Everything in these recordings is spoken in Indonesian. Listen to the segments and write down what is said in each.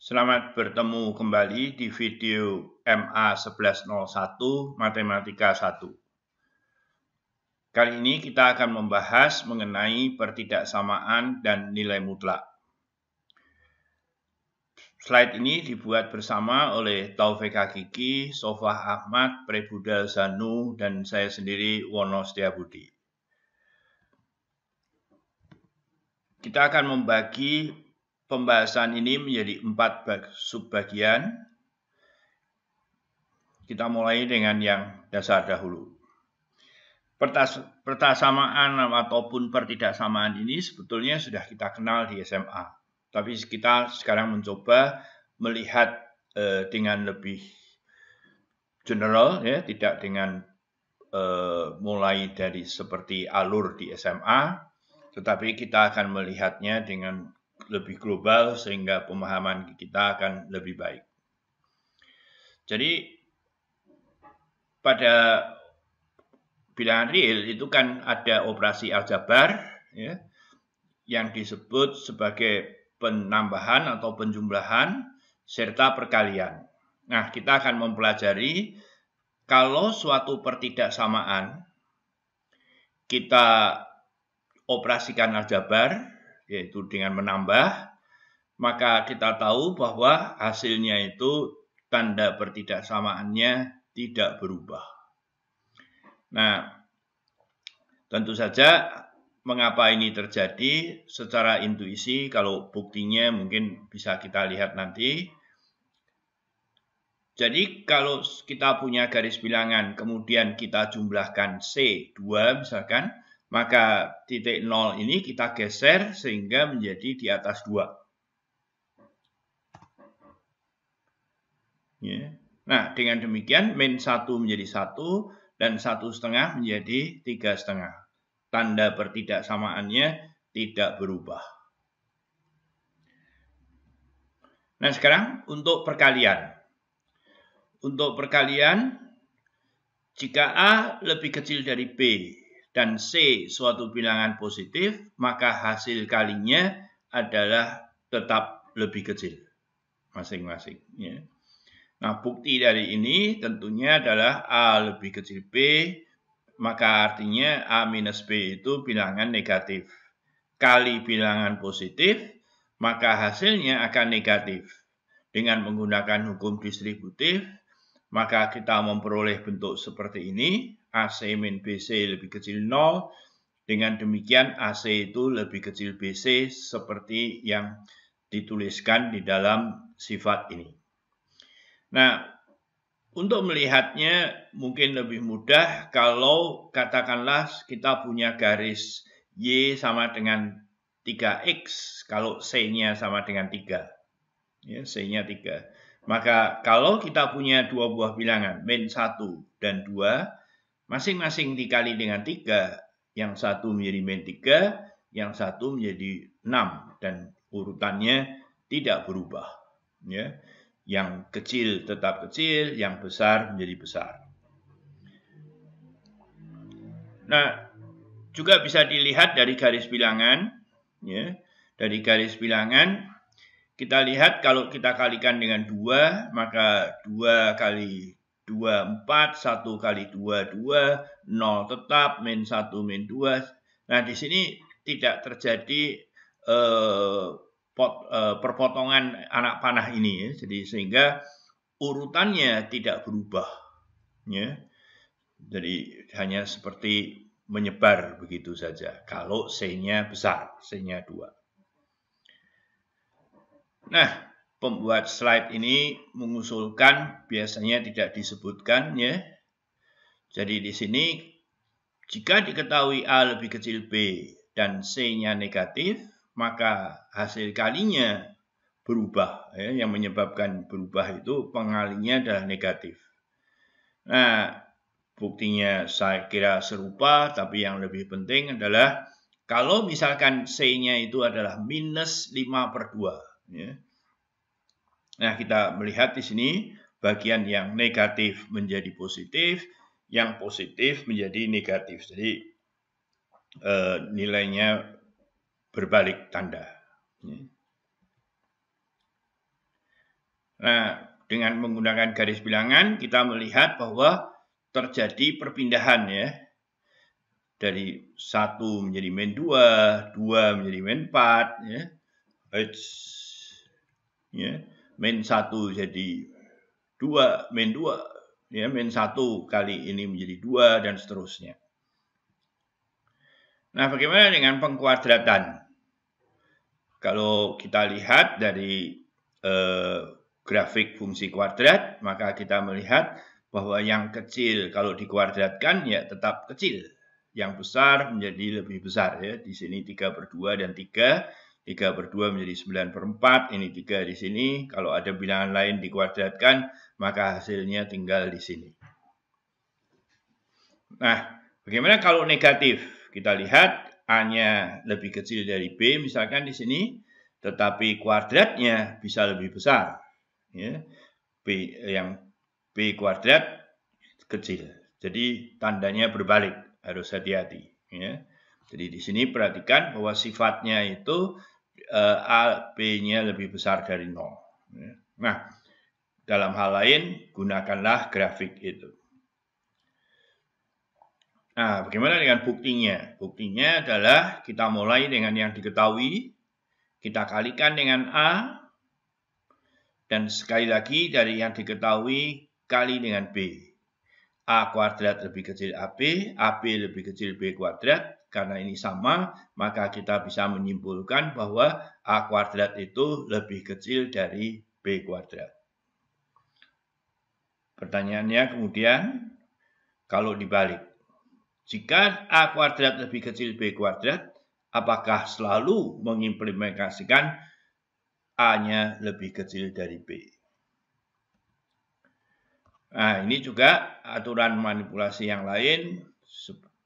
Selamat bertemu kembali di video MA 1101 Matematika 1. Kali ini kita akan membahas mengenai pertidaksamaan dan nilai mutlak. Slide ini dibuat bersama oleh Taufik Hakiki, Sofah Ahmad, Prebudha Zanu, dan saya sendiri Wono Setiabudi. Kita akan membagi pembahasan ini menjadi 4 subbagian. Kita mulai dengan yang dasar dahulu. Pertasamaan ataupun pertidaksamaan ini sebetulnya sudah kita kenal di SMA. Tapi kita sekarang mencoba melihat dengan lebih general, ya, tidak dengan mulai dari seperti alur di SMA, tetapi kita akan melihatnya dengan lebih global sehingga pemahaman kita akan lebih baik. Jadi pada bilangan real itu kan ada operasi aljabar, ya, yang disebut sebagai penambahan atau penjumlahan serta perkalian. Nah, kita akan mempelajari kalau suatu pertidaksamaan kita operasikan aljabar, yaitu dengan menambah, maka kita tahu bahwa hasilnya itu tanda pertidaksamaannya tidak berubah. Nah, tentu saja mengapa ini terjadi secara intuisi, kalau buktinya mungkin bisa kita lihat nanti. Jadi kalau kita punya garis bilangan, kemudian kita jumlahkan C2 misalkan, maka titik 0 ini kita geser sehingga menjadi di atas 2. Ya. Nah, dengan demikian min 1 menjadi 1 dan 1,5 menjadi 3,5. Tanda pertidaksamaannya tidak berubah. Nah, sekarang untuk perkalian. Untuk perkalian, jika A lebih kecil dari B dan C suatu bilangan positif, maka hasil kalinya adalah tetap lebih kecil masing-masing. Ya. Nah, bukti dari ini tentunya adalah A lebih kecil B, maka artinya A minus B itu bilangan negatif. Kali bilangan positif, maka hasilnya akan negatif. Dengan menggunakan hukum distributif, maka kita memperoleh bentuk seperti ini, AC min BC lebih kecil 0. Dengan demikian AC itu lebih kecil BC seperti yang dituliskan di dalam sifat ini. Nah, untuk melihatnya mungkin lebih mudah kalau katakanlah kita punya garis Y sama dengan 3X, kalau C-nya sama dengan 3. Ya, C-nya 3. Maka kalau kita punya dua buah bilangan, min 1 dan 2, masing-masing dikali dengan 3, yang satu menjadi min 3, yang satu menjadi 6, dan urutannya tidak berubah. Ya. Yang kecil tetap kecil, yang besar menjadi besar. Nah, juga bisa dilihat dari garis bilangan. Ya. Dari garis bilangan, kita lihat kalau kita kalikan dengan 2, maka 2 kali 2, 4, 1 kali 2, 2, 0 tetap, min 1, min 2. Nah, di sini tidak terjadi perpotongan anak panah ini, ya. Jadi sehingga urutannya tidak berubah. Ya. Jadi hanya seperti menyebar begitu saja. Kalau C-nya besar, C-nya 2. Nah, pembuat slide ini mengusulkan biasanya tidak disebutkan, ya. Jadi di sini jika diketahui A lebih kecil B dan C-nya negatif, maka hasil kalinya berubah, ya. Yang menyebabkan berubah itu pengalinya adalah negatif. Nah, buktinya saya kira serupa, tapi yang lebih penting adalah kalau misalkan C-nya itu adalah minus 5/2, ya. Nah, kita melihat di sini bagian yang negatif menjadi positif, yang positif menjadi negatif. Jadi nilainya berbalik tanda. Nah, dengan menggunakan garis bilangan kita melihat bahwa terjadi perpindahan ya. Dari 1 menjadi min 2, 2 menjadi min 4 ya. Ya, min 1 jadi 2, min 2 ya, min 1 kali ini menjadi 2 dan seterusnya. Nah, bagaimana dengan pengkuadratan? Kalau kita lihat dari grafik fungsi kuadrat, maka kita melihat bahwa yang kecil kalau dikuadratkan ya tetap kecil. Yang besar menjadi lebih besar ya. Di sini 3/2 dan 3. 3/2 menjadi 9/4. Ini 3 di sini. Kalau ada bilangan lain dikuadratkan, maka hasilnya tinggal di sini. Nah, bagaimana kalau negatif? Kita lihat A-nya lebih kecil dari B, misalkan di sini, tetapi kuadratnya bisa lebih besar. Ya. Yang B kuadrat kecil. Jadi tandanya berbalik, harus hati-hati. Ya. Jadi di sini perhatikan bahwa sifatnya itu A, B-nya lebih besar dari 0. Ya. Nah, dalam hal lain, gunakanlah grafik itu. Nah, bagaimana dengan buktinya? Buktinya adalah kita mulai dengan yang diketahui, kita kalikan dengan A, dan sekali lagi dari yang diketahui kali dengan B. A kuadrat lebih kecil AB, AB lebih kecil B kuadrat. Karena ini sama, maka kita bisa menyimpulkan bahwa A kuadrat itu lebih kecil dari B kuadrat. Pertanyaannya kemudian, kalau dibalik, jika A kuadrat lebih kecil B kuadrat, apakah selalu mengimplementasikan A-nya lebih kecil dari B? Nah, ini juga aturan manipulasi yang lain.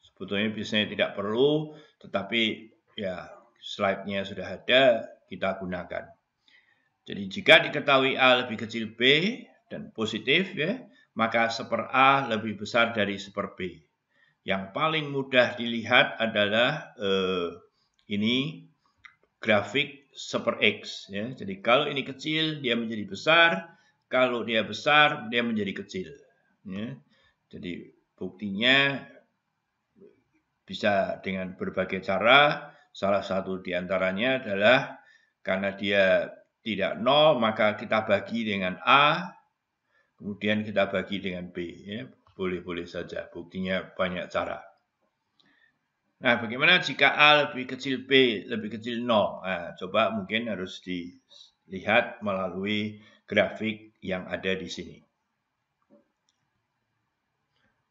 Sebetulnya biasanya tidak perlu, tetapi ya slide-nya sudah ada, kita gunakan. Jadi jika diketahui A lebih kecil B dan positif ya, maka 1/A lebih besar dari 1/B. Yang paling mudah dilihat adalah ini grafik 1/X ya. Jadi kalau ini kecil dia menjadi besar, kalau dia besar dia menjadi kecil ya. Jadi buktinya bisa dengan berbagai cara. Salah satu diantaranya adalah karena dia tidak 0 maka kita bagi dengan A, kemudian kita bagi dengan B ya. Boleh-boleh saja, buktinya banyak cara. Nah, bagaimana jika A lebih kecil B, lebih kecil 0? Nah, coba mungkin harus dilihat melalui grafik yang ada di sini.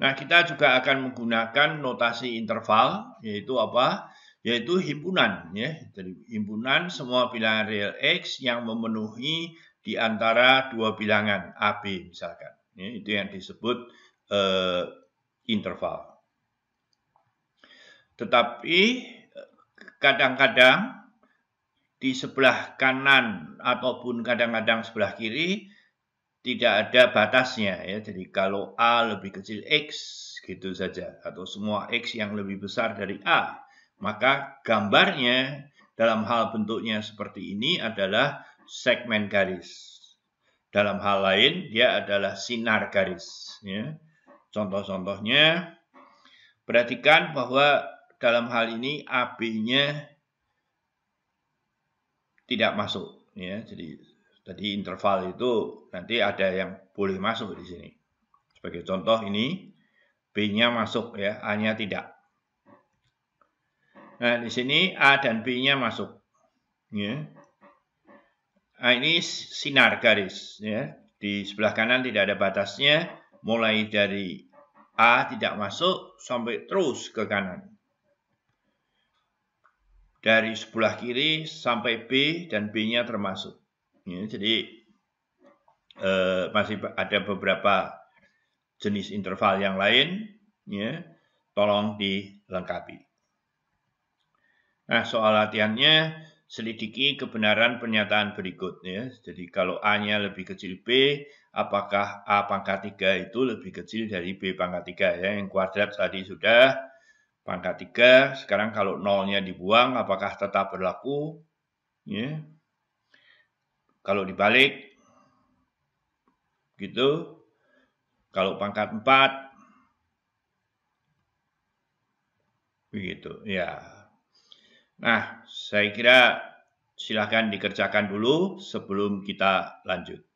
Nah, kita juga akan menggunakan notasi interval, yaitu apa? Yaitu himpunan. Ya. Jadi, himpunan semua bilangan real X yang memenuhi di antara dua bilangan AB misalkan. Ya, itu yang disebut interval. Tetapi kadang-kadang di sebelah kanan ataupun kadang-kadang sebelah kiri tidak ada batasnya ya. Jadi kalau A lebih kecil X gitu saja atau semua X yang lebih besar dari A, maka gambarnya dalam hal bentuknya seperti ini adalah segmen garis. Dalam hal lain dia adalah sinar garis ya. Contoh-contohnya, perhatikan bahwa dalam hal ini AB-nya tidak masuk ya. Jadi tadi interval itu nanti ada yang boleh masuk di sini. Sebagai contoh ini B-nya masuk ya, A-nya tidak. Nah, di sini A dan B-nya masuk ya. Nah, ini sinar garis ya. Di sebelah kanan tidak ada batasnya, mulai dari A tidak masuk sampai terus ke kanan. Dari sebelah kiri sampai B dan B-nya termasuk. Ya, jadi masih ada beberapa jenis interval yang lain, ya, tolong dilengkapi. Nah, soal latihannya, selidiki kebenaran pernyataan berikut. Ya. Jadi kalau A-nya lebih kecil B, apakah A pangkat 3 itu lebih kecil dari B pangkat 3? Ya. Yang kuadrat tadi sudah, pangkat 3. Sekarang kalau 0-nya dibuang, apakah tetap berlaku? Ya. Kalau dibalik, gitu. Kalau pangkat 4, begitu, ya. Nah, saya kira silakan dikerjakan dulu sebelum kita lanjut.